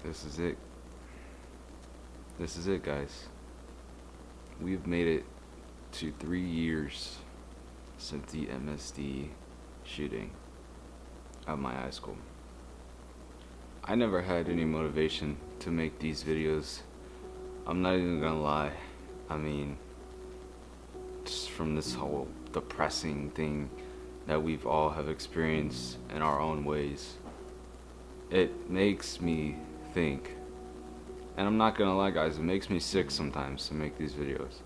This is it. This is it, guys. We've made it to 3 years since the MSD shooting at my high school. I never had any motivation to make these videos. I'm not even gonna lie. I mean, just from this whole depressing thing that we've all have experienced in our own ways, it makes me think. And I'm not gonna lie, guys, it makes me sick sometimes to make these videos.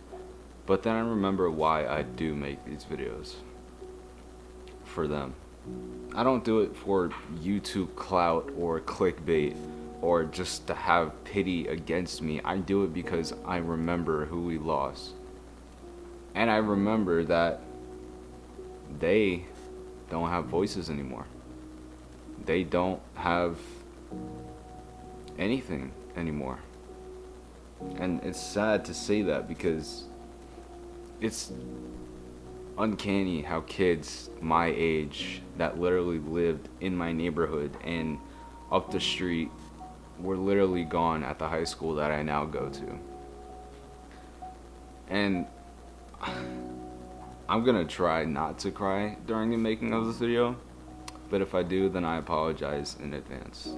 But then I remember why I do make these videos. For them. I don't do it for YouTube clout or clickbait or just to have pity against me. I do it because I remember who we lost. And I remember that they don't have voices anymore. They don't have anything anymore. And it's sad to say that because it's uncanny how kids my age that literally lived in my neighborhood and up the street were literally gone at the high school that I now go to. And I'm gonna try not to cry during the making of this video, but if I do, then I apologize in advance.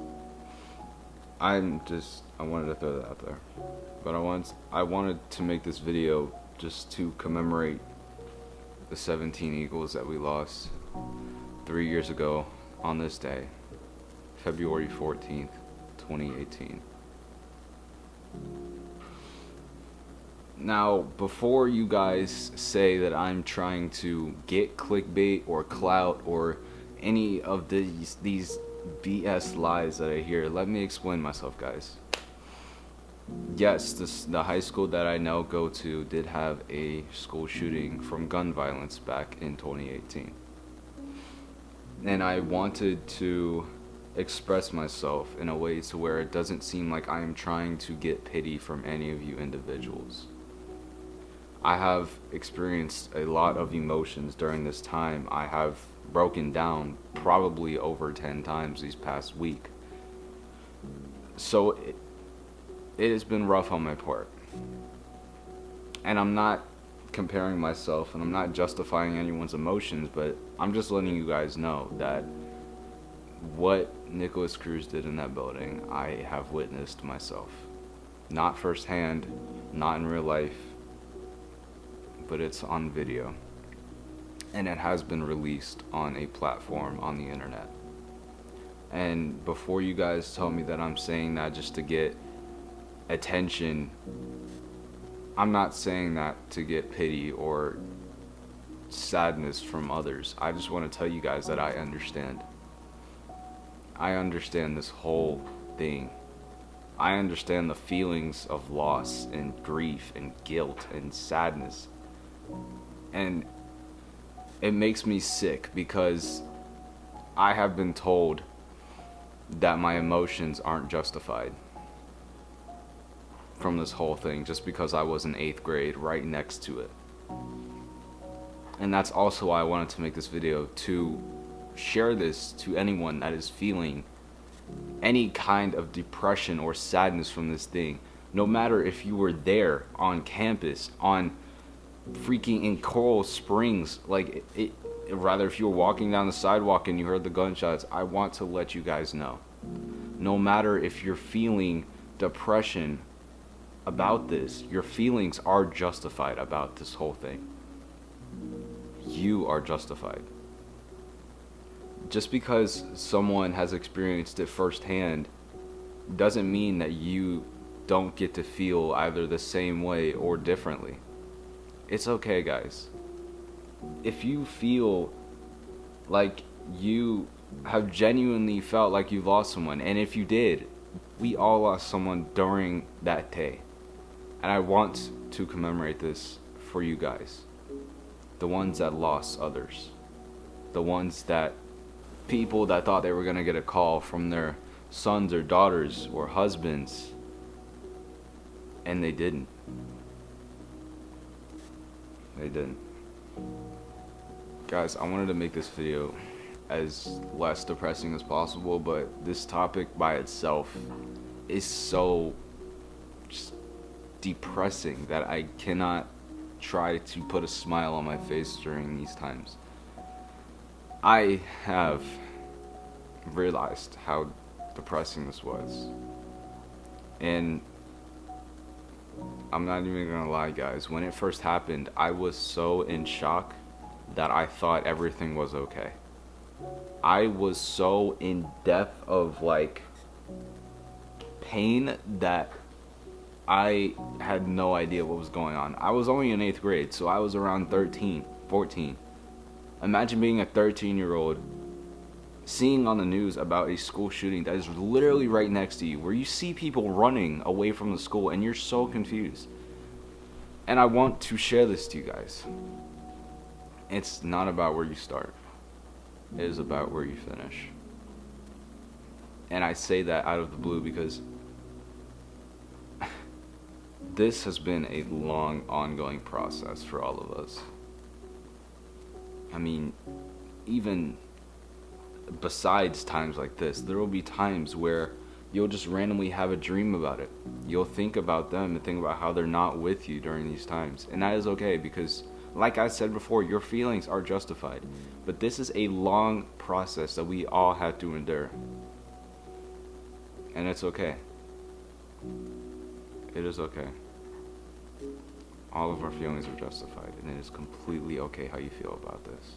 I wanted to throw that out there. But I wanted to make this video just to commemorate the 17 Eagles that we lost 3 years ago on this day, February 14th, 2018. Now, before you guys say that I'm trying to get clickbait or clout or any of these BS lies that I hear, let me explain myself, guys. Yes, the high school that I now go to did have a school shooting from gun violence back in 2018. And I wanted to express myself in a way to where it doesn't seem like I am trying to get pity from any of you individuals. I have experienced a lot of emotions during this time. I have broken down probably over 10 times these past week. So it has been rough on my part. And I'm not comparing myself and I'm not justifying anyone's emotions, but I'm just letting you guys know that what Nicholas Cruz did in that building, I have witnessed myself. Not firsthand, not in real life, but it's on video. And it has been released on a platform on the internet. And before you guys tell me that I'm saying that just to get attention, I'm not saying that to get pity or sadness from others. I just want to tell you guys that I understand. I understand this whole thing. I understand the feelings of loss and grief and guilt and sadness. And it makes me sick because I have been told that my emotions aren't justified from this whole thing just because I was in 8th grade right next to it. And that's also why I wanted to make this video, to share this to anyone that is feeling any kind of depression or sadness from this thing. No matter if you were there on campus, on freaking in Coral Springs, like rather if you were walking down the sidewalk and you heard the gunshots, I want to let you guys know. No matter if you're feeling depression about this, your feelings are justified about this whole thing. You are justified. Just because someone has experienced it firsthand doesn't mean that you don't get to feel either the same way or differently. It's okay, guys. If you feel like you have genuinely felt like you've lost someone, and if you did, we all lost someone during that day. And I want to commemorate this for you guys. The ones that lost others. The ones that, people that thought they were going to get a call from their sons or daughters or husbands, and they didn't. They didn't. Guys, I wanted to make this video as less depressing as possible, but this topic by itself is so just depressing that I cannot try to put a smile on my face during these times. I have realized how depressing this was. And I'm not even gonna lie, guys. When it first happened, I was so in shock that I thought everything was okay. I was so in depth of like pain that I had no idea what was going on. I was only in 8th grade, so I was around 13, 14. Imagine being a 13-year-old seeing on the news about a school shooting that is literally right next to you, where you see people running away from the school and you're so confused. And I want to share this to you guys. It's not about where you start. It is about where you finish. And I say that out of the blue because this has been a long, ongoing process for all of us. I mean, even besides times like this, there will be times where you'll just randomly have a dream about it. You'll think about them and think about how they're not with you during these times. And that is okay because, like I said before, your feelings are justified. But this is a long process that we all have to endure. And it's okay. It is okay. All of our feelings are justified, and it is completely okay how you feel about this.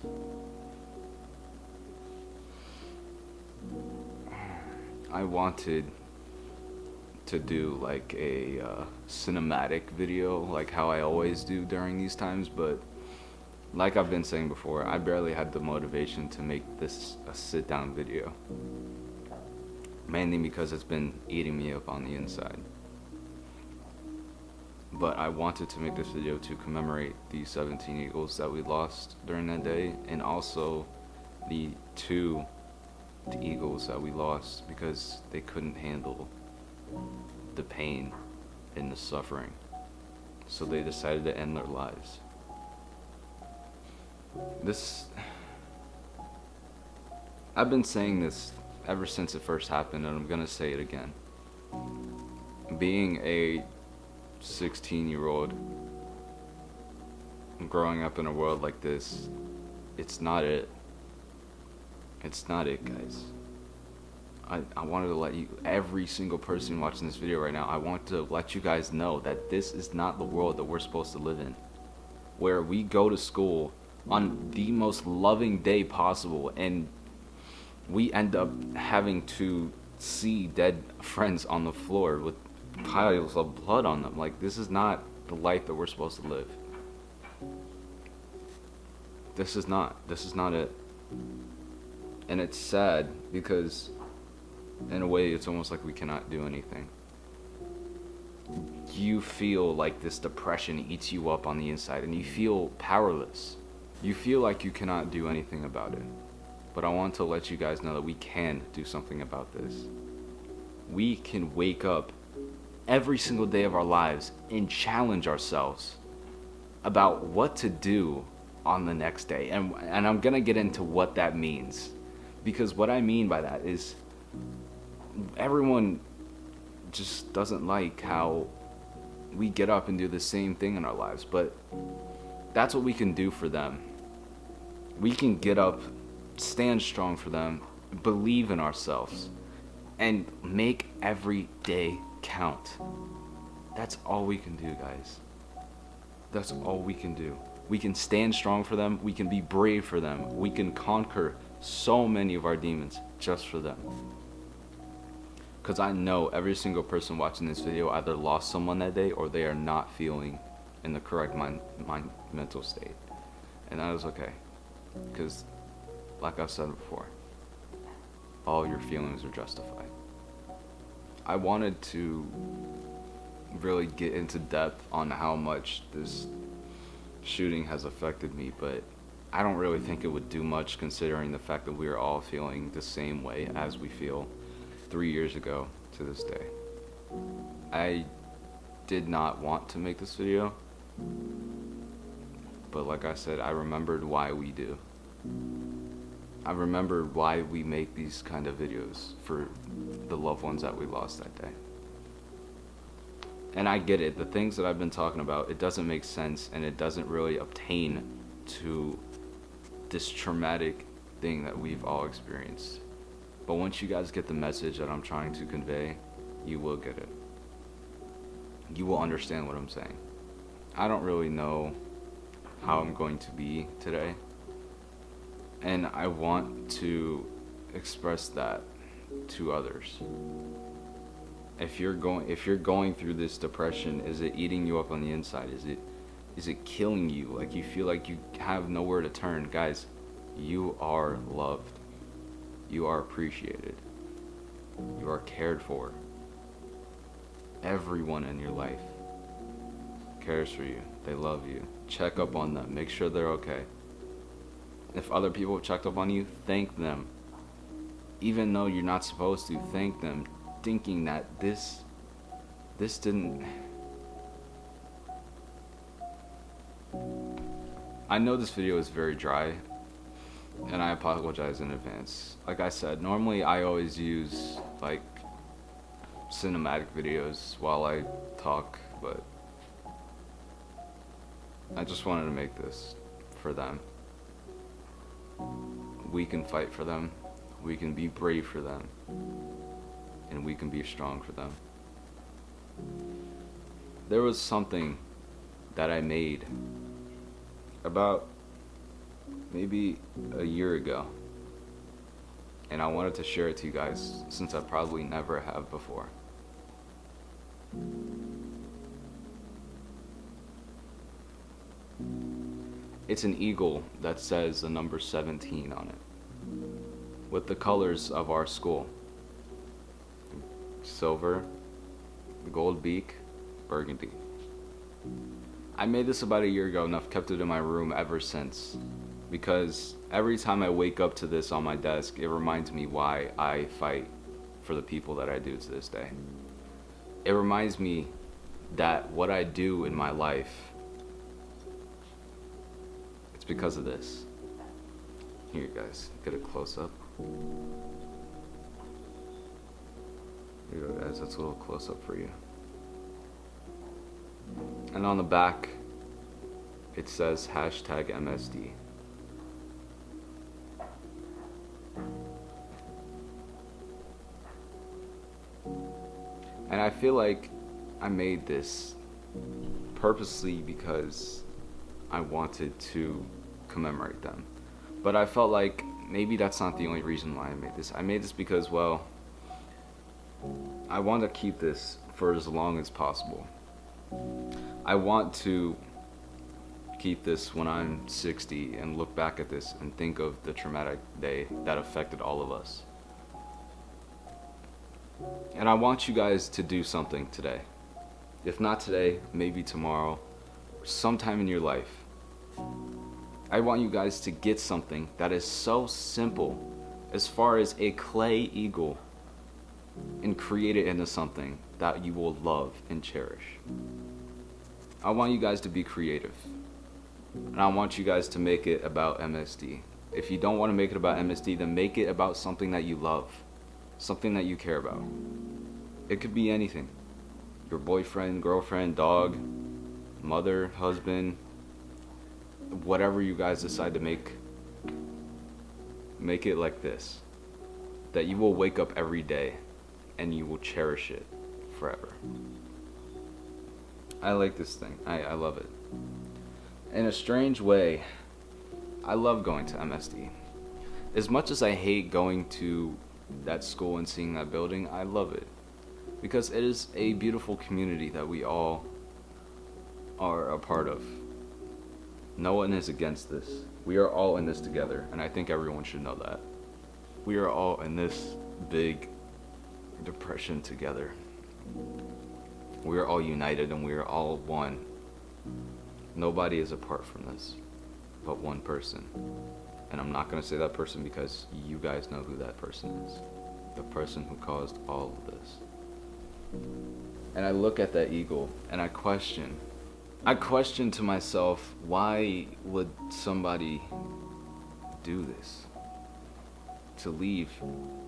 I wanted to do like a cinematic video, like how I always do during these times, but like I've been saying before, I barely had the motivation to make this a sit-down video. Mainly because it's been eating me up on the inside. But I wanted to make this video to commemorate the 17 Eagles that we lost during that day, and also the 2 Eagles that we lost because they couldn't handle the pain and the suffering. So they decided to end their lives. I've been saying this ever since it first happened, and I'm gonna say it again. Being a 16-year-old growing up in a world like this, it's not it. It's not it, guys. I wanted to let you, every single person watching this video right now, I want to let you guys know that this is not the world that we're supposed to live in, where we go to school on the most loving day possible and we end up having to see dead friends on the floor with piles of blood on them. Like, this is not the life that we're supposed to live. This is not it. And it's sad because in a way it's almost like we cannot do anything. You feel like this depression eats you up on the inside and you feel powerless. You feel like you cannot do anything about it. But I want to let you guys know that we can do something about this. We can wake up every single day of our lives and challenge ourselves about what to do on the next day. And I'm going to get into what that means. Because what I mean by that is everyone just doesn't like how we get up and do the same thing in our lives. But that's what we can do for them. We can get up, stand strong for them, believe in ourselves, and make every day count. That's all we can do, guys. That's all we can do. We can stand strong for them. We can be brave for them. We can conquer so many of our demons just for them. Because I know every single person watching this video either lost someone that day or they are not feeling in the correct mental state. And that is okay. Because, like I've said before, all your feelings are justified. I wanted to really get into depth on how much this shooting has affected me, but I don't really think it would do much considering the fact that we are all feeling the same way as we feel 3 years ago to this day. I did not want to make this video, but like I said, I remembered why we do. I remembered why we make these kind of videos for the loved ones that we lost that day. And I get it. The things that I've been talking about, it doesn't make sense and it doesn't really obtain to this traumatic thing that we've all experienced. But once you guys get the message that I'm trying to convey, you will get it. You will understand what I'm saying. I don't really know how I'm going to be today, and I want to express that to others. If you're going through this depression, is it eating you up on the inside? Is it killing you? Like you feel like you have nowhere to turn? Guys, you are loved. You are appreciated. You are cared for. Everyone in your life cares for you. They love you. Check up on them. Make sure they're okay. If other people have checked up on you, thank them. Even though you're not supposed to, thank them. Thinking that this didn't... I know this video is very dry, and I apologize in advance. Like I said, normally I always use like cinematic videos while I talk, but I just wanted to make this for them. We can fight for them, we can be brave for them, and we can be strong for them. There was something that I made about maybe a year ago, and I wanted to share it to you guys since I probably never have before. It's an eagle that says the number 17 on it, with the colors of our school: silver, gold beak, burgundy. I made this about a year ago and I've kept it in my room ever since, because every time I wake up to this on my desk, it reminds me why I fight for the people that I do to this day. It reminds me that what I do in my life, it's because of this. Here, guys, get a close up. Here you go, guys, that's a little close up for you. And on the back, it says #MSD. And I feel like I made this purposely because I wanted to commemorate them. But I felt like maybe that's not the only reason why I made this. I made this because, well, I want to keep this for as long as possible. I want to keep this when I'm 60 and look back at this and think of the traumatic day that affected all of us. And I want you guys to do something today. If not today, maybe tomorrow, sometime in your life. I want you guys to get something that is so simple as far as a clay eagle and create it into something that you will love and cherish. I want you guys to be creative, and I want you guys to make it about MSD. If you don't want to make it about MSD, then make it about something that you love, something that you care about. It could be anything: your boyfriend, girlfriend, dog, mother, husband, whatever you guys decide to make it like this, that you will wake up every day and you will cherish it forever. I like this thing. I love it. In a strange way, I love going to MSD. As much as I hate going to that school and seeing that building, I love it, because it is a beautiful community that we all are a part of. No one is against this. We are all in this together, and I think everyone should know that. We are all in this big depression together. We are all united and we are all one. Nobody is apart from this but one person. And I'm not going to say that person because you guys know who that person is. The person who caused all of this. And I look at that eagle and I question to myself, why would somebody do this? To leave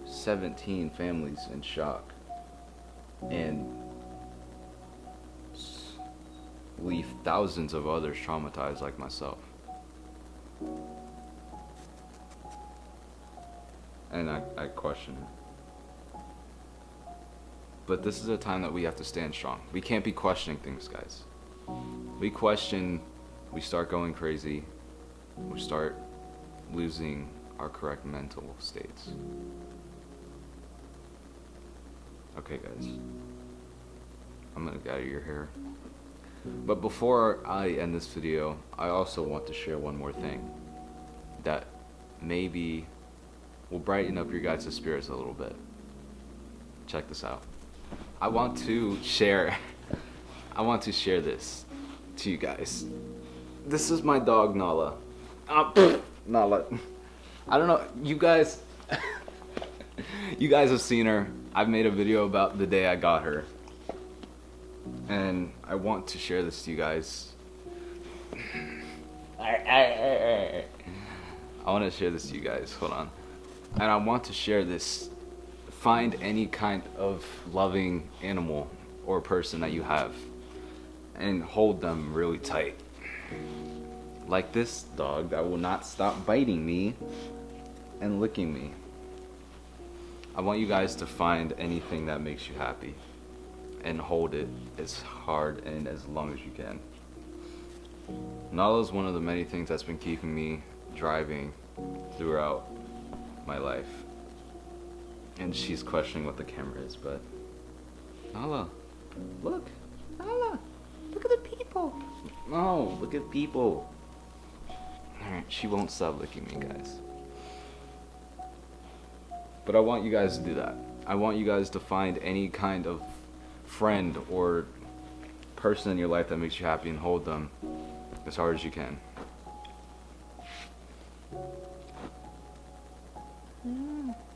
17 families in shock and leave thousands of others traumatized like myself. And I question it. But this is a time that we have to stand strong. We can't be questioning things, guys. We question, we start going crazy, we start losing our correct mental states. Okay, guys. I'm gonna get out of your hair. But before I end this video, I also want to share one more thing that maybe will brighten up your guys' spirits a little bit. Check this out. I want to share this to you guys. This is my dog Nala. Nala. I don't know, you guys you guys have seen her. I've made a video about the day I got her. And I want to share this to you guys. I want to share this to you guys. Hold on. And I want to share this. Find any kind of loving animal or person that you have and hold them really tight. Like this dog that will not stop biting me and licking me. I want you guys to find anything that makes you happy and hold it as hard and as long as you can. Nala is one of the many things that's been keeping me driving throughout my life. And she's questioning what the camera is, but Nala, look. Nala, look at the people. No, look at people. Alright, she won't stop licking me, guys. But I want you guys to do that. I want you guys to find any kind of friend or person in your life that makes you happy and hold them as hard as you can.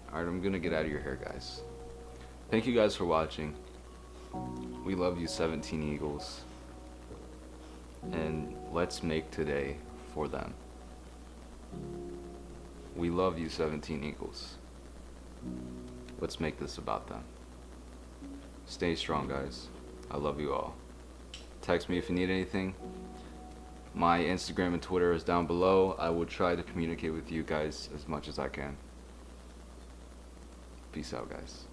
Alright, I'm gonna get out of your hair, guys. Thank you guys for watching. We love you, 17 Eagles. And let's make today for them. We love you, 17 Eagles. Let's make this about them. Stay strong, guys. I love you all. Text me if you need anything. My Instagram and Twitter is down below. I will try to communicate with you guys as much as I can. Peace out, guys.